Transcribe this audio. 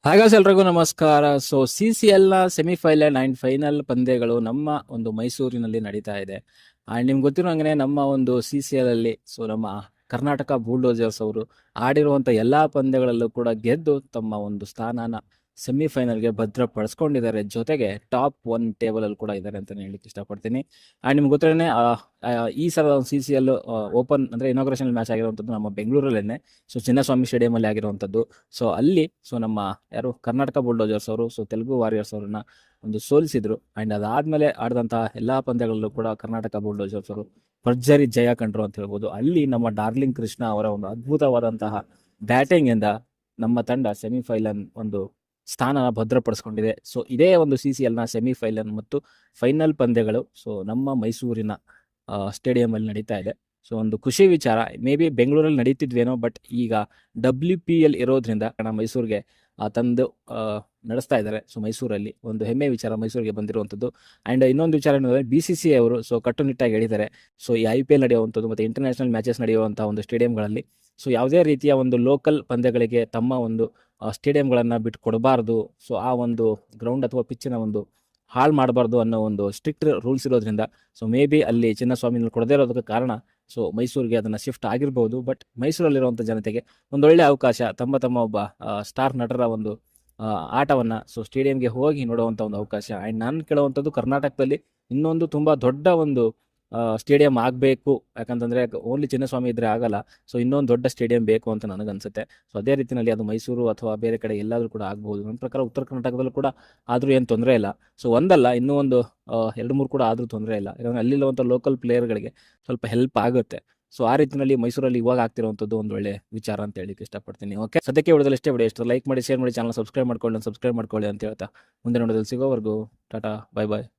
ಹಾಗಾದ್ರೆ ಎಲ್ರಿಗೂ ನಮಸ್ಕಾರ. ಸೊ CCL ನ ಸೆಮಿಫೈನಲ್ ಅಂಡ್ ಫೈನಲ್ ಪಂದ್ಯಗಳು ನಮ್ಮ ಒಂದು ಮೈಸೂರಿನಲ್ಲಿ ನಡೀತಾ ಇದೆ. ಅಂಡ್ ನಿಮ್ಗೆ ಗೊತ್ತಿರೋ ಹಂಗೆ ನಮ್ಮ ಒಂದು CCL ಅಲ್ಲಿ ನಮ್ಮ ಕರ್ನಾಟಕ ಬುಲ್ಡೋಜರ್ಸ್ ಅವರು ಆಡಿರುವಂತ ಎಲ್ಲಾ ಪಂದ್ಯಗಳಲ್ಲೂ ಕೂಡ ಗೆದ್ದು ತಮ್ಮ ಒಂದು ಸ್ಥಾನನ ಸೆಮಿಫೈನಲ್ಗೆ ಭದ್ರಪಡಿಸ್ಕೊಂಡಿದ್ದಾರೆ. ಜೊತೆಗೆ ಟಾಪ್ 1 ಟೇಬಲ್ ಅಲ್ಲಿ ಕೂಡ ಇದ್ದಾರೆ ಅಂತ ಹೇಳಲಿಕ್ಕೆ ಇಷ್ಟಪಡ್ತೀನಿ. ಅಂಡ್ ನಿಮ್ಗೆ ಗೊತ್ತಿರೋನೆ ಈ ಸಲ CCL ಓಪನ್ ಅಂದ್ರೆ ಇನಾಗ್ರೇಷನ್ ಮ್ಯಾಚ್ ಆಗಿರುವಂತದ್ದು ನಮ್ಮ ಬೆಂಗಳೂರಲ್ಲೇನೆ. ಚಿನ್ನಸ್ವಾಮಿ ಸ್ಟೇಡಿಯಂ ಅಲ್ಲಿ ಆಗಿರುವಂತದ್ದು. ಅಲ್ಲಿ ನಮ್ಮ ಯಾರು ಕರ್ನಾಟಕ ಬುಲ್ಡೋಜರ್ಸ್ ಅವರು ತೆಲುಗು ವಾರಿಯರ್ಸ್ ಅವ್ರನ್ನ ಒಂದು ಸೋಲಿಸಿದ್ರು. ಅಂಡ್ ಅದಾದ್ಮೇಲೆ ಆಡಿದಂತಹ ಎಲ್ಲಾ ಪಂದ್ಯಗಳಲ್ಲೂ ಕೂಡ ಕರ್ನಾಟಕ ಬುಲ್ಡೋಜರ್ಸ್ ಅವರು ಭರ್ಜರಿ ಜಯ ಕಂಡ್ರು ಅಂತ ಹೇಳ್ಬೋದು. ಅಲ್ಲಿ ನಮ್ಮ ಡಾರ್ಲಿಂಗ್ ಕೃಷ್ಣ ಅವರ ಒಂದು ಅದ್ಭುತವಾದಂತಹ ಬ್ಯಾಟಿಂಗ್ ಇಂದ ನಮ್ಮ ತಂಡ ಸೆಮಿಫೈನಲ್ ಒಂದು ಸ್ಥಾನನ ಭದ್ರಪಡಿಸ್ಕೊಂಡಿದೆ. ಇದೇ ಒಂದು CCL ನ ಸೆಮಿಫೈನಲ್ ಮತ್ತು ಫೈನಲ್ ಪಂದ್ಯಗಳು ನಮ್ಮ ಮೈಸೂರಿನ ಸ್ಟೇಡಿಯಂ ಅಲ್ಲಿ ನಡೀತಾ ಇದೆ. ಒಂದು ಖುಷಿ ವಿಚಾರ. ಮೇ ಬಿ ಬೆಂಗಳೂರಲ್ಲಿ ನಡೀತಿದ್ವೇನೋ, ಬಟ್ ಈಗ WPL ಇರೋದ್ರಿಂದ ಮೈಸೂರಿಗೆ ತಂದು ನಡೆಸ್ತಾ ಇದ್ದಾರೆ. ಮೈಸೂರಲ್ಲಿ ಒಂದು ಹೆಮ್ಮೆ ವಿಚಾರ ಮೈಸೂರಿಗೆ ಬಂದಿರುವಂಥದ್ದು. ಅಂಡ್ ಇನ್ನೊಂದು ವಿಚಾರ ಏನಂದ್ರೆ BCCI ಅವರು ಕಟ್ಟುನಿಟ್ಟಾಗಿ ಹೇಳಿದ್ದಾರೆ. ಈ IPL ನಡೆಯುವಂಥದ್ದು ಮತ್ತು ಇಂಟರ್ನ್ಯಾಷನಲ್ ಮ್ಯಾಚಸ್ ನಡೆಯುವಂತಹ ಒಂದು ಸ್ಟೇಡಿಯಂಗಳಲ್ಲಿ ಯಾವುದೇ ರೀತಿಯ ಒಂದು ಲೋಕಲ್ ಪಂದ್ಯಗಳಿಗೆ ತಮ್ಮ ಒಂದು ಸ್ಟೇಡಿಯಂಗಳನ್ನ ಬಿಟ್ಟು ಕೊಡಬಾರ್ದು. ಆ ಒಂದು ಗ್ರೌಂಡ್ ಅಥವಾ ಪಿಚ್ಚಿನ ಒಂದು ಹಾಳು ಮಾಡಬಾರ್ದು ಅನ್ನೋ ಒಂದು ಸ್ಟ್ರಿಕ್ಟ್ ರೂಲ್ಸ್ ಇರೋದ್ರಿಂದ ಮೇ ಬಿ ಅಲ್ಲಿ ಚಿನ್ನಸ್ವಾಮಿನಲ್ಲಿ ಕೊಡದೇ ಇರೋದಕ್ಕೆ ಕಾರಣ ಮೈಸೂರಿಗೆ ಅದನ್ನು ಶಿಫ್ಟ್ ಆಗಿರ್ಬೋದು. ಬಟ್ ಮೈಸೂರಲ್ಲಿರುವಂಥ ಜನತೆಗೆ ಒಂದೊಳ್ಳೆ ಅವಕಾಶ, ತಮ್ಮ ಒಬ್ಬ ಸ್ಟಾರ್ ನಟರ ಒಂದು ಆಟವನ್ನು ಸ್ಟೇಡಿಯಂಗೆ ಹೋಗಿ ನೋಡುವಂಥ ಒಂದು ಅವಕಾಶ. ಆ್ಯಂಡ್ ನಾನು ಕೇಳುವಂಥದ್ದು, ಕರ್ನಾಟಕದಲ್ಲಿ ಇನ್ನೊಂದು ತುಂಬ ದೊಡ್ಡ ಒಂದು ಸ್ಟೇಡಿಯಂ ಆಗಬೇಕು. ಯಾಕಂತಂದರೆ ಓನ್ಲಿ ಚಿನ್ನಸ್ವಾಮಿ ಇದ್ದರೆ ಆಗಲ್ಲ. ಇನ್ನೊಂದು ದೊಡ್ಡ ಸ್ಟೇಡಿಯಂ ಬೇಕು ಅಂತ ನನಗನ್ಸುತ್ತೆ. ಅದೇ ರೀತಿಯಲ್ಲಿ ಅದು ಮೈಸೂರು ಅಥವಾ ಬೇರೆ ಕಡೆ ಎಲ್ಲಾದರೂ ಕೂಡ ಆಗ್ಬೋದು. ನನ್ನ ಪ್ರಕಾರ ಉತ್ತರ ಕರ್ನಾಟಕದಲ್ಲೂ ಕೂಡ ಆದರೂ ಏನು ತೊಂದರೆ ಇಲ್ಲ. ಒಂದಲ್ಲ, ಇನ್ನೂ ಒಂದು 2-3 ಕೂಡ ಆದರೂ ತೊಂದರೆ ಇಲ್ಲ. ಯಾಕಂದರೆ ಅಲ್ಲಿರುವಂಥ ಲೋಕಲ್ ಪ್ಲೇಯರ್ಗಳಿಗೆ ಸ್ವಲ್ಪ ಹೆಲ್ಪ್ ಆಗುತ್ತೆ. ಆ ರೀತಿಯಲ್ಲಿ ಮೈಸೂರಲ್ಲಿ ಇವಾಗ ಆಗ್ತಿರುವಂಥದ್ದು ಒಂದು ಒಳ್ಳೆ ವಿಚಾರ ಅಂತ ಹೇಳಲಿಕ್ಕೆ ಇಷ್ಟಪಡ್ತೀನಿ. ಓಕೆ, ಸದ್ಯಕ್ಕೆ ವಿಡಿಯೋದಲ್ಲಿ ಇಷ್ಟೇ. ವಿಡಿಯೋ ಇಷ್ಟ ಲೈಕ್ ಮಾಡಿ, ಶೇರ್ ಮಾಡಿ, ಚಾನಲ್ ಸಬ್ಸ್ಕ್ರೈಬ್ ಮಾಡ್ಕೊಳ್ಳಿ ಅಂತ ಹೇಳ್ತಾ ಮುಂದೆ ನೋಡೋದಲ್ಲಿ ಸಿಗೋವರೆಗೂ ಟಾಟಾ, ಬೈ ಬಾಯ್.